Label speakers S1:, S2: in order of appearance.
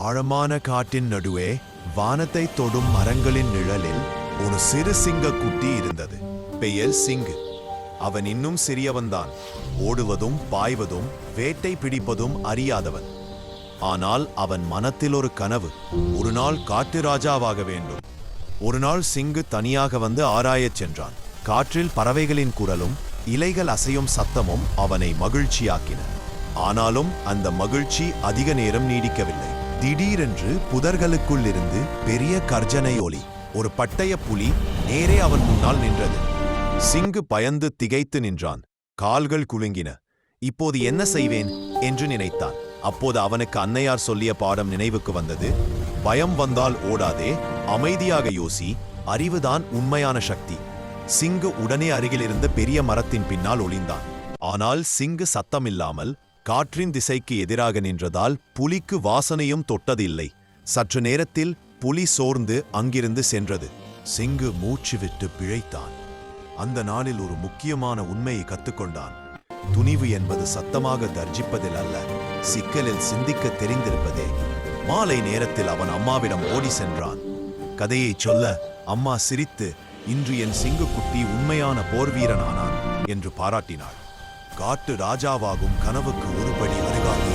S1: ஆழமான காட்டின் நடுவே வானத்தை தொடும் மரங்களின் நிழலில் ஒரு சிறு சிங்க குட்டி இருந்தது. பெயர் சிங்கு. அவன் இன்னும் சிறியவன்தான். ஓடுவதும் பாய்வதும் வேட்டை பிடிப்பதும் அறியாதவன். ஆனால் அவன் மனத்தில் ஒரு கனவு. ஒரு நாள் காட்டு ராஜாவாக வேண்டும். ஒரு நாள் சிங்கு தனியாக வந்து ஆராயச் சென்றான். காற்றில் பறவைகளின் குரலும் இலைகள் அசையும் சத்தமும் அவனை மகிழ்ச்சியாக்கின. ஆனாலும் அந்த மகிழ்ச்சி அதிக நேரம் நீடிக்கவில்லை. திடீரென்று புதர்களுக்குள் இருந்து பெரிய கர்ஜனை ஒலி. ஒரு பட்டய புலி நேரே அவன் முன்னால் நின்றது. சிங்கு பயந்து திகைத்து நின்றான். கால்கள் குலுங்கின. இப்போது என்ன செய்வேன் என்று நினைத்தான். அப்போது அவனுக்கு அன்னையார் சொல்லிய பாடம் நினைவுக்கு வந்தது. பயம் வந்தால் ஓடாதே, அமைதியாக யோசி, அறிவுதான் உண்மையான சக்தி. சிங்கு உடனே அருகிலிருந்த பெரிய மரத்தின் பின்னால் ஒளிந்தான். ஆனால் சிங்கு சத்தமில்லாமல் காற்றின் திசைக்கு எதிராக நின்றதால் புலிக்கு வாசனையும் தொட்டதில்லை. சற்று நேரத்தில் புலி சோர்ந்து அங்கிருந்து சென்றது. சிங்கு மூச்சு விட்டு பிழைத்தான். அந்த நாளில் ஒரு முக்கியமான உண்மையை கற்றுக்கொண்டான். துணிவு என்பது சத்தமாக கர்ஜிப்பதில் அல்ல, சிக்கலில் சிந்திக்க தெரிந்திருப்பதே. மாலை நேரத்தில் அவன் அம்மாவிடம் ஓடி சென்றான். கதையை சொல்ல அம்மா சிரித்து, இன்று என் சிங்கக்குட்டி உண்மையான போர்வீரனானான் என்று பாராட்டினாள். காட்டு ராஜாவாகும் கனவுக்கு ஒருபடி அருகாக